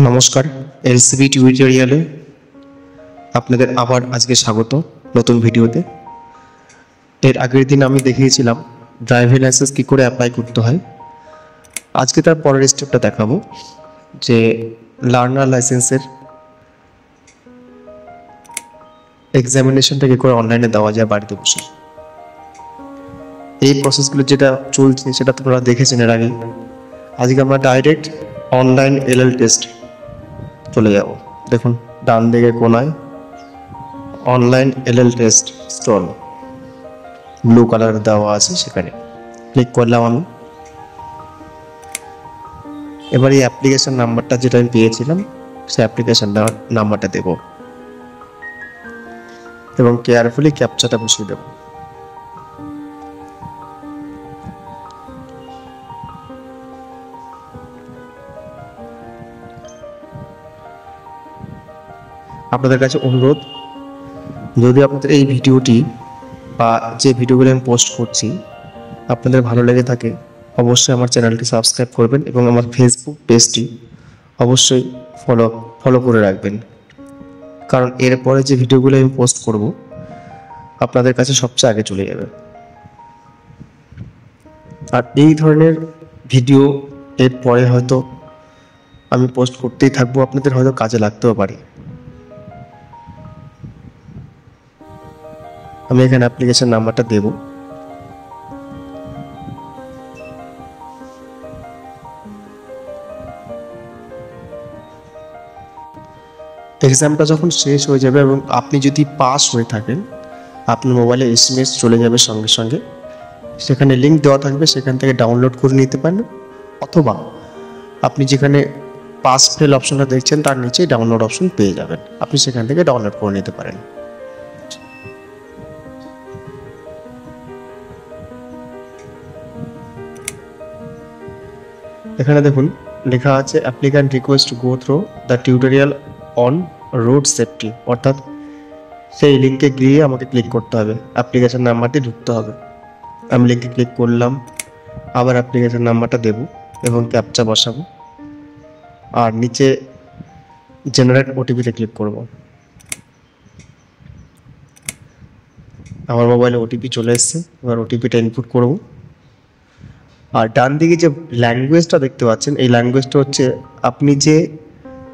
নমস্কার, এলসিবি টিউটোরিয়ালে আপনাদের আবার আজকে স্বাগত নতুন ভিডিওতে। এর আগের দিন আমি দেখিয়েছিলাম ড্রাইভিং লাইসেন্স কী করে অ্যাপ্লাই করতে হয়। আজকে তার পরের স্টেপটা দেখাবো যে লার্নার লাইসেন্সের এক্সামিনেশনটা কী করে অনলাইনে দেওয়া যায় বাড়িতে বসে। এই প্রসেসগুলো যেটা চলছে সেটা তোমরা দেখেছেন এর আগে। আজকে আমরা ডাইরেক্ট অনলাইন এলএল টেস্ট চলে যাব। দেখুন ডান দিকে কোনায় online LL test stall blue colour দেওয়া আছে, সেখানে ক্লিক করলাম আমি। এবার এই অ্যাপ্লিকেশন নাম্বারটা যেটা আমি পেয়েছিলাম সেই অ্যাপ্লিকেশন নাম্বারটা দেব এবং কেয়ারফুলি ক্যাপচাটা বসিয়ে দেব। আপনাদের কাছে অনুরোধ, যদি আপনাদের এই ভিডিওটি বা যে ভিডিওগুলো আমি পোস্ট করছি আপনাদের ভালো লেগে থাকে, অবশ্যই আমার চ্যানেলটি সাবস্ক্রাইব করবেন এবং আমার ফেসবুক পেজটি অবশ্যই ফলো করে রাখবেন, কারণ এরপরে যে ভিডিওগুলো আমি পোস্ট করব আপনাদের কাছে সবচেয়ে আগে চলে যাবে। আর এই ধরনের ভিডিও এরপরে হয়তো আমি পোস্ট করতেই থাকবো, আপনাদের হয়তো কাজে লাগতেও পারে। আমি এখানে অ্যাপ্লিকেশন নাম্বারটা দেব। এক্সামটা যখন শেষ হয়ে যাবে এবং আপনি যদি পাস হয়ে থাকেন, আপনার মোবাইলে এসএমএস চলে যাবে সঙ্গে সঙ্গে, সেখানে লিঙ্ক দেওয়া থাকবে, সেখান থেকে ডাউনলোড করে নিতে পারেন, অথবা আপনি যেখানে পাস ফেল অপশনটা দেখছেন তার নিচেই ডাউনলোড অপশন পেয়ে যাবেন, আপনি সেখান থেকে ডাউনলোড করে নিতে পারেন। এখানে দেখুন লেখা আছে applicant request to go through the tutorial on road safety, অর্থাৎ সেই লিঙ্কে গিয়ে আমাকে ক্লিক করতে হবে, অ্যাপ্লিকেশন নাম্বারটি ঢুকতে হবে। আমি লিঙ্কে ক্লিক করলাম, আবার অ্যাপ্লিকেশন নাম্বারটা দেব এবং ক্যাপচা বসাবো, আর নিচে জেনারেট ওটিপিতে ক্লিক করব। আমার মোবাইলে ওটিপি চলে এসছে, এবার ওটিপিটা ইনপুট করব। আর ডান দিকে যে ল্যাঙ্গুয়েজটা দেখতে পাচ্ছেন, এই ল্যাঙ্গুয়েজটা হচ্ছে আপনি যে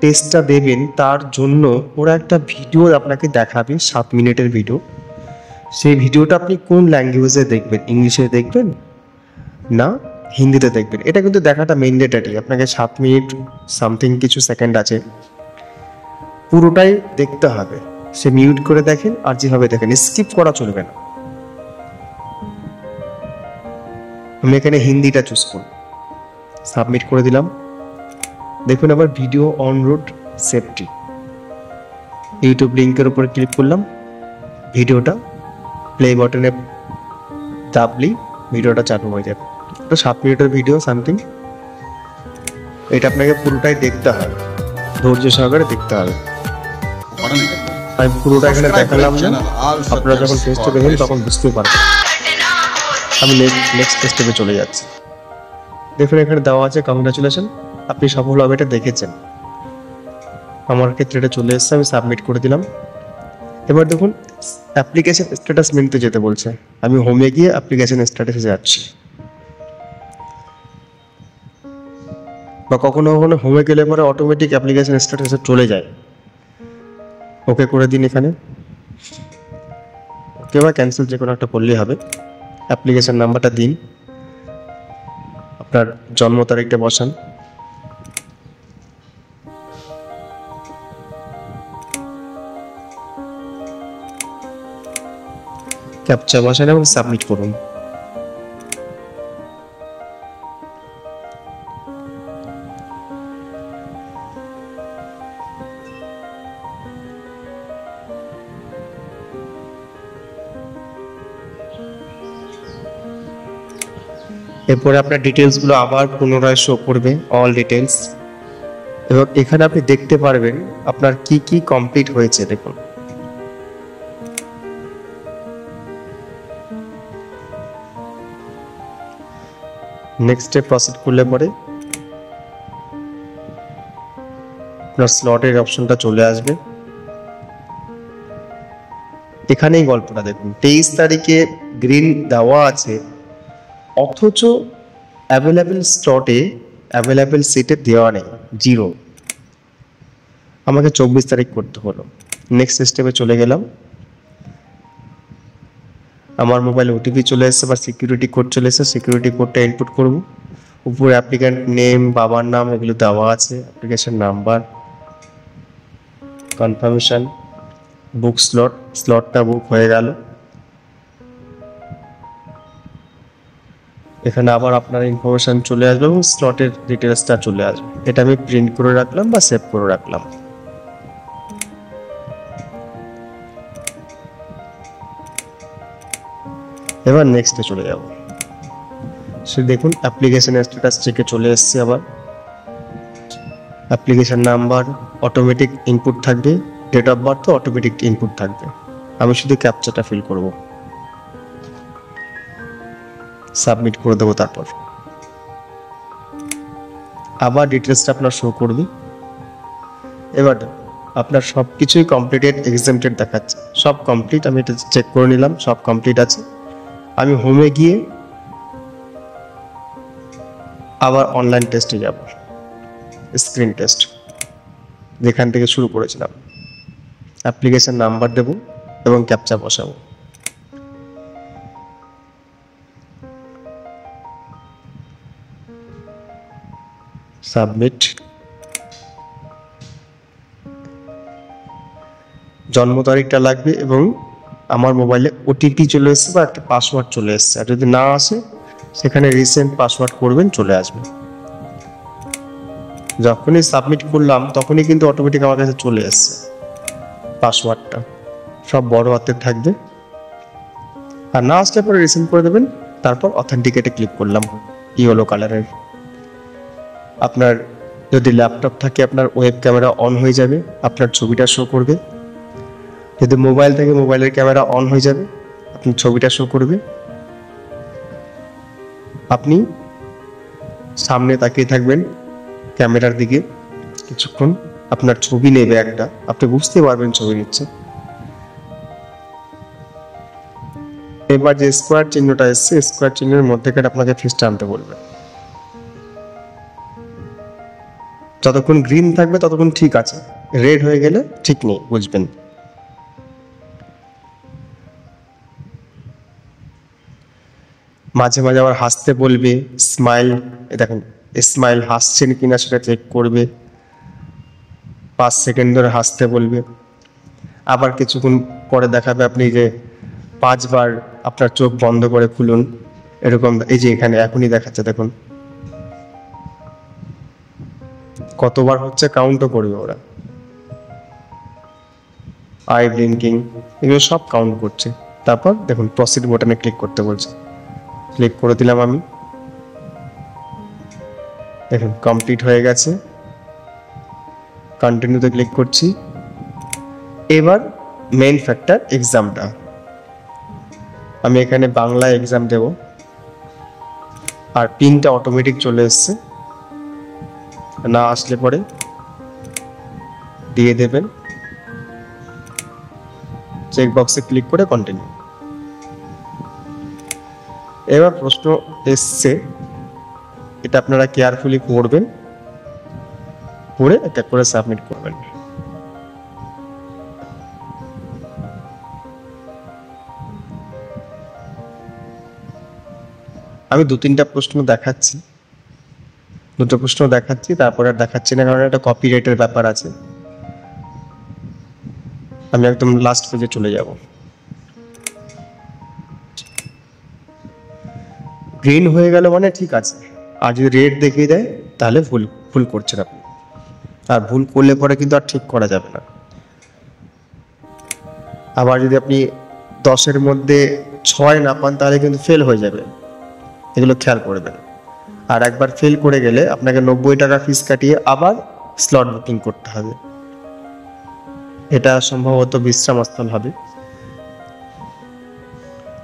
টেস্টটা দেবেন তার জন্য ওরা একটা ভিডিও আপনাকে দেখাবে, 7 মিনিটের ভিডিও। সেই ভিডিওটা আপনি কোন ল্যাঙ্গুয়েজে দেখবেন, ইংলিশে দেখবেন না হিন্দিতে দেখবেন, এটা কিন্তু দেখাটা ম্যান্ডেটরি। আপনাকে 7 মিনিট সামথিং কিছু সেকেন্ড আছে, পুরোটাই দেখতে হবে। সে মিউট করে দেখেন আর যেভাবে দেখেন, স্কিপ করা চলবে না। আমি এখানে হিন্দিটা চুজ করব, সাবমিট করে দিলাম। দেখুন আবার video on road safety, YouTube লিঙ্কের উপরে ক্লিক করলাম, ভিডিওটা প্লে বাটনে দাবলি ভিডিওটা চালু হয়ে যাবে। তো 7 মিনিটের ভিডিও সামথিং, এটা আপনাকে পুরোটাই দেখতে হবে, ধৈর্য সহকারে দেখতে হবে। আমি পুরোটা এখানে দেখালাম না, আপনারা যখন টেস্টে দেখবেন তখন বুঝতে পারবেন। আমি নেক্সট স্টেপে চলে যাচ্ছি। দেখুন এখানে দেওয়া আছে কংগ্রাচুলেশন, আপনি সফলভাবে এটা দেখেছেন। আমার ক্ষেত্রে এটা চলে এসেছে, আমি সাবমিট করে দিলাম। এবার দেখুন অ্যাপ্লিকেশন স্ট্যাটাস মেনুতে যেতে বলছে, আমি হোমে গিয়ে অ্যাপ্লিকেশন স্ট্যাটাসে যাচ্ছি। বা কখনো কখনো হোমে গেলে পরে অটোমেটিক অ্যাপ্লিকেশন স্ট্যাটাসে চলে যায়, ওকে করে দিন এখানে, ওকে বা ক্যান্সেল যে কোনো একটা করলেই হবে। অ্যাপ্লিকেশন নাম্বারটা দিন, আপনার জন্ম তারিখটা বসান, ক্যাপচা বসান এবং সাবমিট করুন। এরপরে আপনার ডিটেলসগুলো আবার পুনরায় শো করবে, অল ডিটেলস, এবং এখানে আপনি দেখতে পারবেন আপনার কি কি কমপ্লিট হয়েছে। দেখুন নেক্সটে প্রসিড করলে পরে আপনার স্লটের অপশনটা চলে আসবে। এখানেই গল্পটা দেখুন, 23 তারিখে গ্রিন দেওয়া আছে, অথচ অ্যাভেলেবেল স্লটে অ্যাভেলেবেল সিটে দেওয়া নেই, 0। আমাকে 24 তারিখ করতে হলো। নেক্সট স্টেপে চলে গেলাম। আমার মোবাইলে ওটিপি চলে এসেছে বা সিকিউরিটি কোড চলে এসেছে, সিকিউরিটি কোডটা ইনপুট করব। উপরে অ্যাপ্লিক্যান্ট নেম, বাবার নাম এগুলো দেওয়া আছে, অ্যাপ্লিকেশন নাম্বার, কনফার্মেশন, বুক স্লটটা বুক হয়ে গেল। এখানে আবার আপনার ইনফরমেশন চলে আসবে এবং স্লটের ডিটেলসটা চলে আসবে। এটা আমি প্রিন্ট করে রাখলাম বা সেভ করে রাখলাম। এবার নেক্সটে চলে যাব। সে দেখুন অ্যাপ্লিকেশন স্ট্যাটাস চেকে চলে এসছে। আবার অ্যাপ্লিকেশন নাম্বার অটোমেটিক ইনপুট থাকবে, date of birth automatic input থাকবে। আমি শুধু ক্যাপচাটা ফিল করব, সাবমিট করে দেবো। তারপর আবার ডিটেলসটা আপনার শো করবে। এবার আপনার সব কিছুই কমপ্লিটেড, এক্সামটেড দেখাচ্ছে, সব কমপ্লিট। আমি এটা চেক করে নিলাম, সব কমপ্লিট আছে। আমি হোমে গিয়ে আবার অনলাইন টেস্টে যাব, স্ক্রিন টেস্ট, যেখান থেকে শুরু করেছিলাম। অ্যাপ্লিকেশন নাম্বার দেব এবং ক্যাপচা বসাবো। সাবমিট। জন্ম তারিখটা লাগবে এবং আমার মোবাইলে ওটিপি চলে এসছে বা একটা পাসওয়ার্ড চলে এসছে। আর যদি না আসে সেখানে রিসেন্ট পাসওয়ার্ড করবেন, চলে আসবে। যখনই সাবমিট করলাম তখনই কিন্তু অটোমেটিক আমার কাছে চলে এসছে পাসওয়ার্ডটা, সব বড় হাতের থাকবে। আর না আসলে পরে রিসেন্ট করে দেবেন। তারপর অথেন্টিকেটে ক্লিক করলাম, ইয়েলো কালারের। আপনার যদি ল্যাপটপ থাকে আপনার ওয়েব ক্যামেরা অন হয়ে যাবে, আপনার ছবিটা শো করবে। যদি মোবাইল থাকে মোবাইলের ক্যামেরা অন হয়ে যাবে, আপনার ছবিটা শো করবে। আপনি সামনে তাকিয়ে থাকবেন ক্যামেরার দিকে কিছুক্ষণ, আপনার ছবি নেবে একটা, আপনি বুঝতে পারবেন ছবি নিচ্ছে। এবার যে স্কোয়ার চিহ্নটা এসছে, স্কোয়ার চিহ্নের মধ্যেখানে আপনাকে ফেসটা আনতে বলবে। যতক্ষণ গ্রিন থাকবে ততক্ষণ ঠিক আছে, রেড হয়ে গেলে ঠিক নেই, বুঝবেন। মাঝে মাঝে আবার হাসতে বলবে, স্মাইল, দেখুন স্মাইল, হাসছেন কিনা সেটা চেক করবে। 5 সেকেন্ড ধরে হাসতে বলবে। আবার কিছুক্ষণ পরে দেখাবে আপনি যে 5 বার আপনার চোখ বন্ধ করে খুলুন, এরকম। এই যে এখানে এখনই দেখাচ্ছে, দেখুন কতবার হচ্ছে, কাউন্টও করবে ওরা। আই ব্লিঙ্কিং এগুলো সব কাউন্ট করছে। তারপর দেখুন প্রসিড বাটনে ক্লিক করতে বলছে, ক্লিক করে দিলাম আমি। দেখুন কমপ্লিট হয়ে গেছে। কন্টিনিউতে ক্লিক করছি। এবার মেইন ফ্যাক্টর এক্সামটা, আমি এখানে বাংলা এক্সাম দেব। আর পিনটা অটোমেটিক চলে এসছে, না আসলে পরে দিয়ে দেবেন। চেক বক্সে ক্লিক করে কন্টিনিউ। এবার প্রশ্ন এসছে, এটা আপনারা কেয়ারফুলি পড়বেন, পড়ে একটা করে সাবমিট করবেন। আমি 2-3টা প্রশ্ন দেখাচ্ছি, দুটো প্রশ্ন দেখাচ্ছি, তারপরে আর দেখাচ্ছি না, কারণ একটা কপিরাইটের ব্যাপার আছে। আমি একদম লাস্ট পেজে চলে যাব। গ্রিন হয়ে গেল মানে ঠিক আছে, আর যদি রেড দেখিয়ে দেয় তাহলে ভুল করছেন আপনি। আর ভুল করলে পরে কিন্তু আর ঠিক করা যাবে না। আবার যদি আপনি 10-এর মধ্যে 6 না পান তাহলে কিন্তু ফেল হয়ে যাবে, এগুলো খেয়াল করবেন। আর একবার ফেল করে গেলে আপনাকে 90 টাকা ফিস কাটিয়ে আবার স্লট বুকিং করতে হবে। এটা সম্ভবত বিশ্রামস্থল হবে।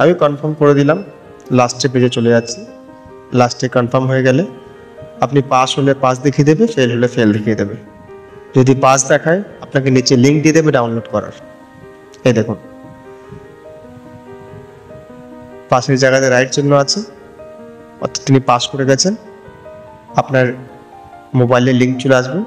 আমি কনফার্ম করে দিলাম, লাস্টে পেজে চলে যাচ্ছি। লাস্টে কনফার্ম হয়ে গেলে আপনি পাস হলে পাস দেখিয়ে দেবে, ফেল হলে ফেল দেখিয়ে দেবে। যদি পাস দেখায় আপনাকে নিচে লিঙ্ক দিয়ে দেবে ডাউনলোড করার। এই দেখুন পাসের জায়গাতে রাইট চিহ্ন আছে, অর্থাৎ তিনি পাস করে গেছেন। আপনার মোবাইলে লিঙ্ক চলে আসবে।